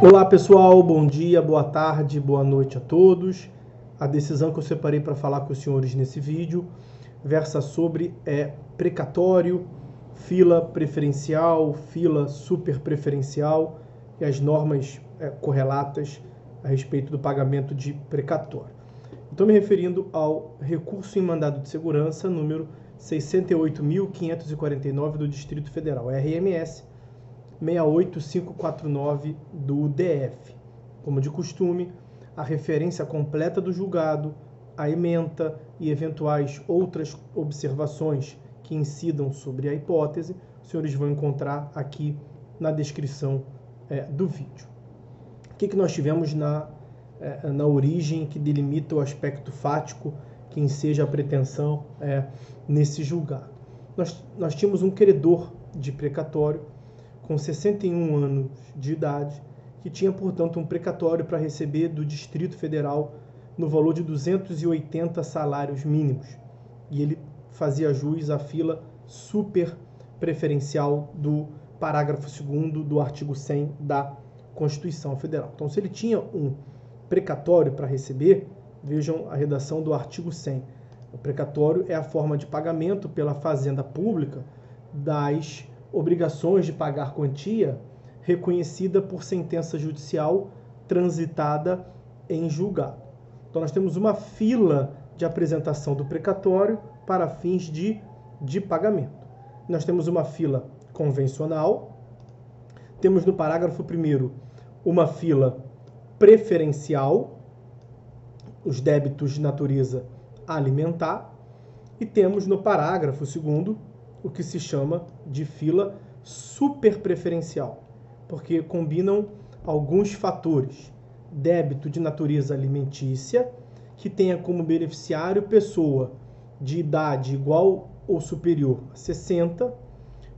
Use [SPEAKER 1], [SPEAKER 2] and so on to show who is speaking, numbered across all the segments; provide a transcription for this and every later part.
[SPEAKER 1] Olá pessoal, bom dia, boa tarde, boa noite a todos. A decisão que eu separei para falar com os senhores nesse vídeo versa sobre precatório, fila preferencial, fila super preferencial e as normas correlatas a respeito do pagamento de precatório. Estou me referindo ao recurso em mandado de segurança número 68.549 do Distrito Federal, RMS 68549 do DF. Como de costume, a referência completa do julgado, a ementa e eventuais outras observações que incidam sobre a hipótese, os senhores vão encontrar aqui na descrição do vídeo. O que nós tivemos na origem que delimita o aspecto fático que enseja a pretensão nesse julgado? Nós tínhamos um credor de precatório com 61 anos de idade, que tinha, portanto, um precatório para receber do Distrito Federal no valor de 280 salários mínimos. E ele fazia jus à fila super preferencial do parágrafo 2º do artigo 100 da Constituição Federal. Então, se ele tinha um precatório para receber, vejam a redação do artigo 100. O precatório é a forma de pagamento pela Fazenda Pública das obrigações de pagar quantia reconhecida por sentença judicial transitada em julgado. Então, nós temos uma fila de apresentação do precatório para fins de pagamento. Nós temos uma fila convencional, temos no parágrafo 1º uma fila preferencial, os débitos de natureza alimentar, e temos no parágrafo 2º o que se chama de fila super preferencial, porque combinam alguns fatores. Débito de natureza alimentícia, que tenha como beneficiário pessoa de idade igual ou superior a 60,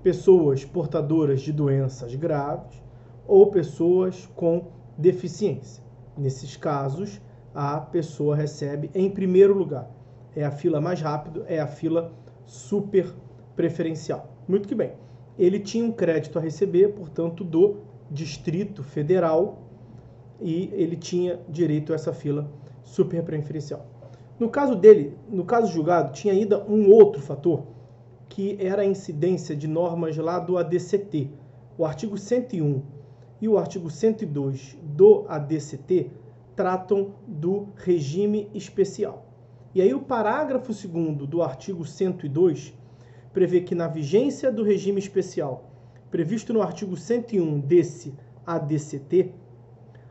[SPEAKER 1] pessoas portadoras de doenças graves ou pessoas com deficiência. Nesses casos, a pessoa recebe em primeiro lugar. É a fila mais rápida, é a fila super preferencial. Muito que bem. Ele tinha um crédito a receber, portanto, do Distrito Federal, e ele tinha direito a essa fila super preferencial. No caso dele, no caso julgado, tinha ainda um outro fator, que era a incidência de normas lá do ADCT. O artigo 101 e o artigo 102 do ADCT tratam do regime especial. E aí o parágrafo 2º do artigo 102 prevê que na vigência do regime especial, previsto no artigo 101 desse ADCT,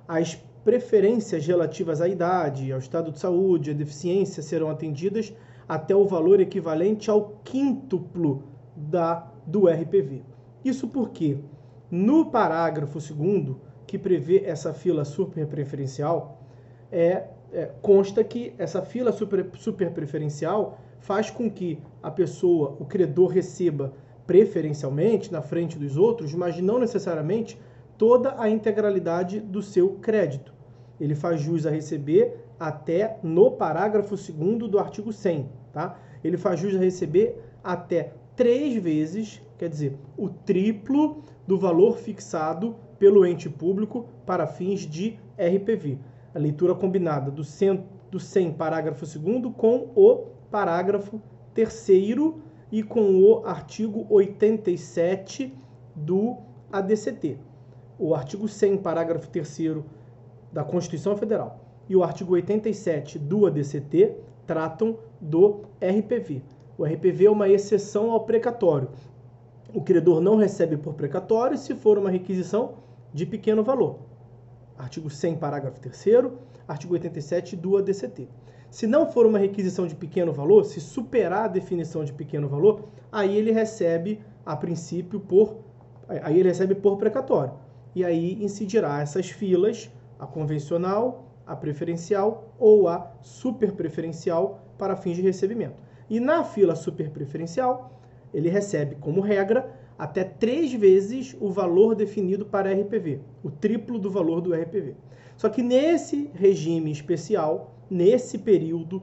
[SPEAKER 1] as preferências relativas à idade, ao estado de saúde, à deficiência serão atendidas até o valor equivalente ao quíntuplo do RPV. Isso porque no parágrafo 2º, que prevê essa fila super preferencial, consta que essa fila super preferencial faz com que a pessoa, o credor, receba preferencialmente na frente dos outros, mas não necessariamente toda a integralidade do seu crédito. Ele faz jus a receber até no parágrafo 2º do artigo 100, tá? Ele faz jus a receber até 3 vezes, quer dizer, o triplo do valor fixado pelo ente público para fins de RPV. A leitura combinada do 100 parágrafo 2º com o parágrafo 3º e com o artigo 87 do ADCT. O artigo 100, parágrafo 3º da Constituição Federal e o artigo 87 do ADCT tratam do RPV. O RPV é uma exceção ao precatório. O credor não recebe por precatório se for uma requisição de pequeno valor. Artigo 100, parágrafo 3º, artigo 87 do ADCT. Se não for uma requisição de pequeno valor, se superar a definição de pequeno valor, aí ele recebe, a princípio, por precatório. E aí incidirá essas filas, a convencional, a preferencial ou a super preferencial para fins de recebimento. E na fila super preferencial, ele recebe, como regra, até 3 vezes o valor definido para RPV, o triplo do valor do RPV. Só que nesse regime especial, nesse período,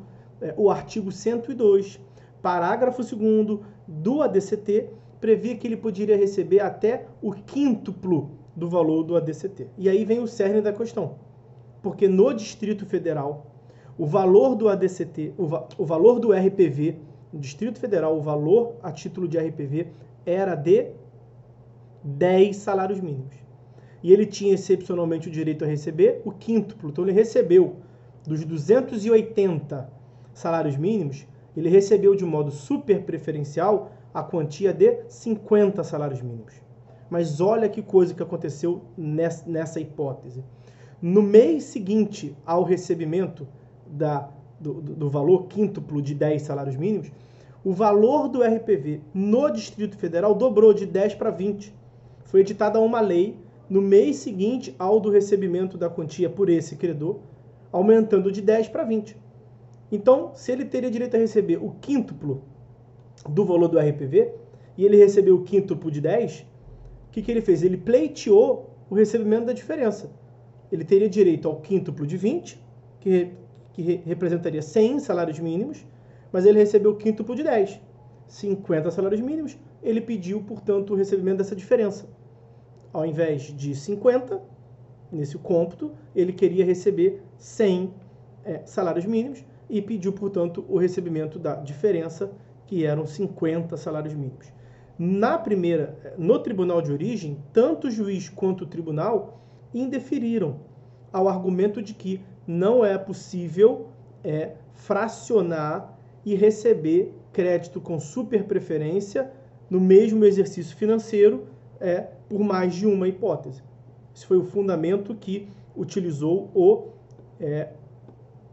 [SPEAKER 1] o artigo 102, parágrafo 2º do ADCT, previa que ele poderia receber até o quíntuplo do valor do ADCT. E aí vem o cerne da questão. Porque no Distrito Federal, o valor do ADCT, o valor do RPV, no Distrito Federal, o valor a título de RPV era de 10 salários mínimos. E ele tinha excepcionalmente o direito a receber o quíntuplo. Então ele recebeu dos 280 salários mínimos, ele recebeu de modo super preferencial a quantia de 50 salários mínimos. Mas olha que coisa que aconteceu nessa hipótese. No mês seguinte ao recebimento do valor quíntuplo de 10 salários mínimos, o valor do RPV no Distrito Federal dobrou de 10 para 20. Foi editada uma lei no mês seguinte ao do recebimento da quantia por esse credor, aumentando de 10 para 20. Então, se ele teria direito a receber o quíntuplo do valor do RPV, e ele recebeu o quíntuplo de 10, o que ele fez? Ele pleiteou o recebimento da diferença. Ele teria direito ao quíntuplo de 20, que representaria 100 salários mínimos, mas ele recebeu o quíntuplo de 10, 50 salários mínimos, ele pediu, portanto, o recebimento dessa diferença. Ao invés de 50, nesse cômputo, ele queria receber 100 salários mínimos e pediu, portanto, o recebimento da diferença, que eram 50 salários mínimos. No tribunal de origem, tanto o juiz quanto o tribunal indeferiram ao argumento de que não é possível fracionar e receber crédito com superpreferência no mesmo exercício financeiro por mais de uma hipótese. Esse foi o fundamento que utilizou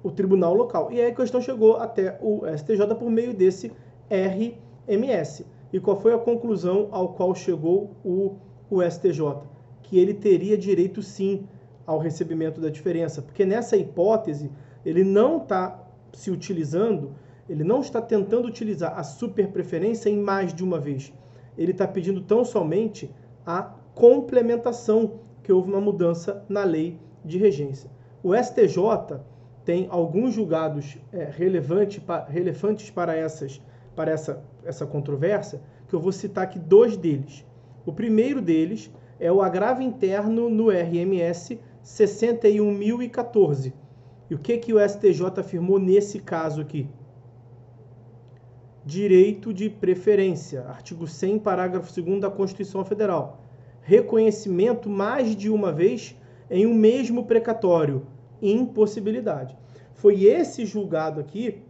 [SPEAKER 1] o tribunal local. E aí a questão chegou até o STJ por meio desse RMS. E qual foi a conclusão ao qual chegou o STJ? Que ele teria direito sim ao recebimento da diferença, porque nessa hipótese ele não está se utilizando, ele não está tentando utilizar a superpreferência em mais de uma vez. Ele está pedindo tão somente a complementação, que houve uma mudança na lei de regência. O STJ tem alguns julgados relevantes para essa controvérsia, que eu vou citar aqui 2 deles. O primeiro deles é o agravo interno no RMS 61.014. E o que o STJ afirmou nesse caso aqui? Direito de preferência, artigo 100, parágrafo 2º da Constituição Federal. Reconhecimento mais de uma vez em um mesmo precatório, impossibilidade. Foi esse julgado aqui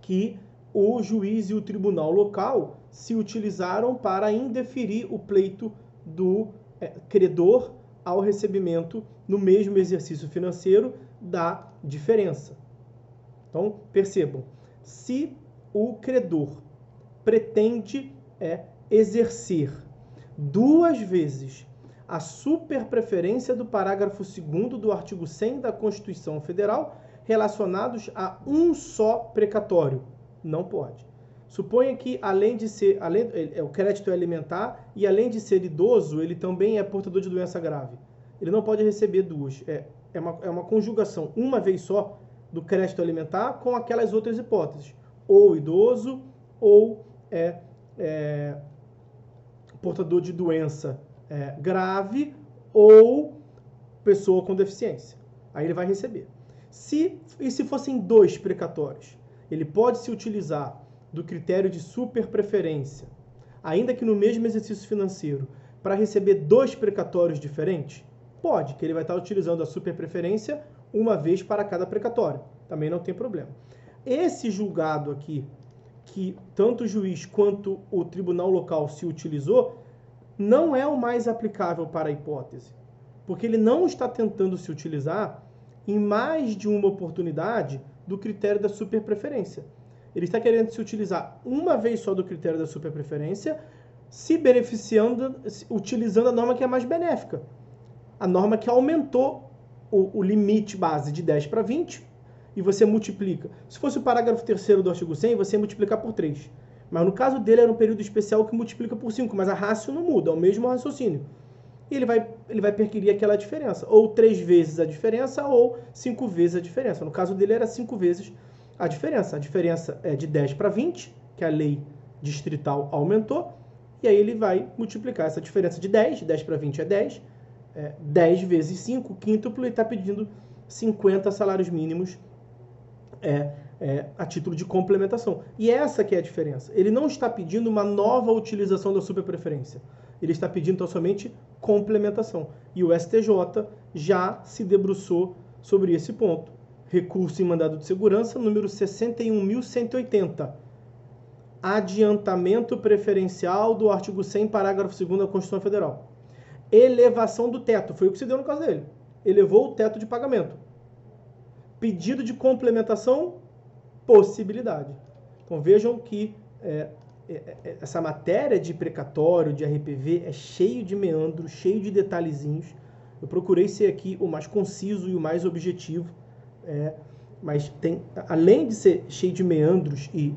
[SPEAKER 1] que o juiz e o tribunal local se utilizaram para indeferir o pleito do credor ao recebimento no mesmo exercício financeiro da diferença. Então, percebam, se o credor pretende exercer 2 vezes a superpreferência do parágrafo 2º do artigo 100 da Constituição Federal relacionados a um só precatório, não pode. Suponha que, o crédito alimentar e além de ser idoso, ele também é portador de doença grave. Ele não pode receber 2. É uma conjugação, uma vez só, do crédito alimentar com aquelas outras hipóteses. Ou idoso, ou portador de doença grave, ou pessoa com deficiência. Aí ele vai receber. E se fossem 2 precatórios? Ele pode se utilizar do critério de superpreferência, ainda que no mesmo exercício financeiro, para receber 2 precatórios diferentes? Pode, que ele vai estar utilizando a superpreferência uma vez para cada precatório. Também não tem problema. Esse julgado aqui, que tanto o juiz quanto o tribunal local se utilizou, não é o mais aplicável para a hipótese, porque ele não está tentando se utilizar em mais de uma oportunidade do critério da superpreferência. Ele está querendo se utilizar uma vez só do critério da superpreferência, se beneficiando, utilizando a norma que é mais benéfica. A norma que aumentou o limite base de 10 para 20, e você multiplica. Se fosse o parágrafo 3º do artigo 100, você ia multiplicar por 3. Mas no caso dele era um período especial que multiplica por 5, mas a rácio não muda, é o mesmo raciocínio. E ele vai perquirir aquela diferença, ou 3 vezes a diferença, ou 5 vezes a diferença. No caso dele era 5 vezes a diferença. A diferença é de 10 para 20, que a lei distrital aumentou, e aí ele vai multiplicar essa diferença de 10 para 20 é 10, 10 vezes 5, quíntuplo, ele está pedindo 50 salários mínimos a título de complementação. E essa que é a diferença. Ele não está pedindo uma nova utilização da superpreferência. Ele está pedindo então somente complementação. E o STJ já se debruçou sobre esse ponto. Recurso em mandado de segurança, número 61.180. Adiantamento preferencial do artigo 100, parágrafo 2º da Constituição Federal. Elevação do teto, foi o que se deu no caso dele. Elevou o teto de pagamento. Pedido de complementação, possibilidade. Então vejam que essa matéria de precatório, de RPV, é cheio de meandros, cheio de detalhezinhos. Eu procurei ser aqui o mais conciso e o mais objetivo, mas além de ser cheio de meandros e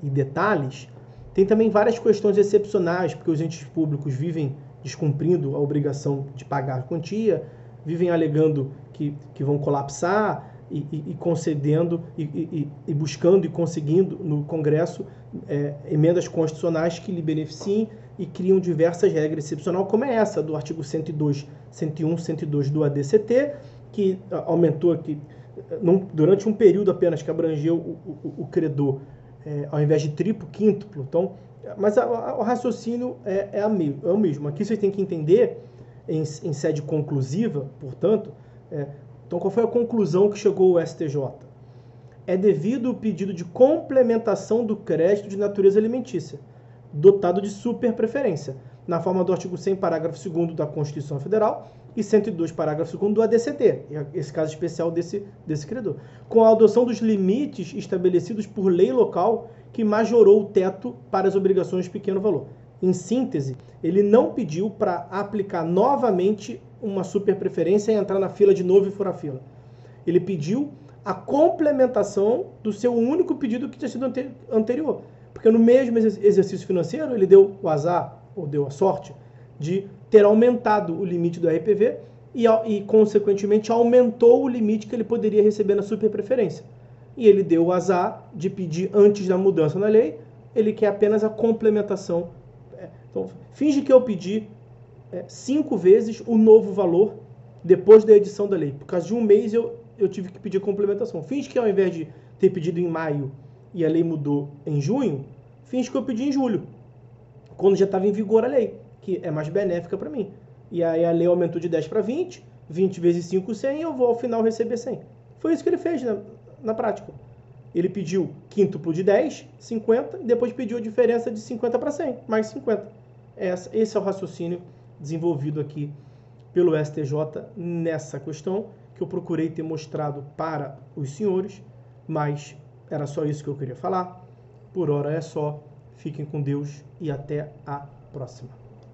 [SPEAKER 1] detalhes, tem também várias questões excepcionais, porque os entes públicos vivem descumprindo a obrigação de pagar a quantia, vivem alegando que vão colapsar e concedendo e buscando e conseguindo no Congresso emendas constitucionais que lhe beneficiem e criam diversas regras excepcionais, como é essa do artigo 102, 101, 102 do ADCT, que aumentou aqui, durante um período apenas que abrangeu o credor, ao invés de triplo, quíntuplo. Então, mas o raciocínio é o mesmo. Aqui vocês têm que entender, em sede conclusiva, portanto, então qual foi a conclusão que chegou o STJ? É devido o pedido de complementação do crédito de natureza alimentícia, dotado de superpreferência, na forma do artigo 100, parágrafo 2º da Constituição Federal e 102, parágrafo 2º do ADCT, esse caso especial desse credor, com a adoção dos limites estabelecidos por lei local que majorou o teto para as obrigações de pequeno valor. Em síntese, ele não pediu para aplicar novamente uma superpreferência e entrar na fila de novo e furar fila. Ele pediu a complementação do seu único pedido que tinha sido anterior. Porque no mesmo exercício financeiro, ele deu o azar, ou deu a sorte, de ter aumentado o limite do RPV e consequentemente, aumentou o limite que ele poderia receber na superpreferência. E ele deu o azar de pedir antes da mudança na lei, ele quer apenas a complementação. Então, finge que eu pedi 5 vezes o novo valor depois da edição da lei. Por causa de um mês eu tive que pedir complementação. Finge que ao invés de ter pedido em maio e a lei mudou em junho, finge que eu pedi em julho, quando já estava em vigor a lei, que é mais benéfica para mim. E aí a lei aumentou de 10 para 20, 20 vezes 5, 100, e eu vou ao final receber 100. Foi isso que ele fez na prática. Ele pediu quíntuplo de 10, 50, e depois pediu a diferença de 50 para 100, mais 50. Esse é o raciocínio desenvolvido aqui pelo STJ nessa questão, que eu procurei ter mostrado para os senhores, mas era só isso que eu queria falar. Por hora é só. Fiquem com Deus e até a próxima.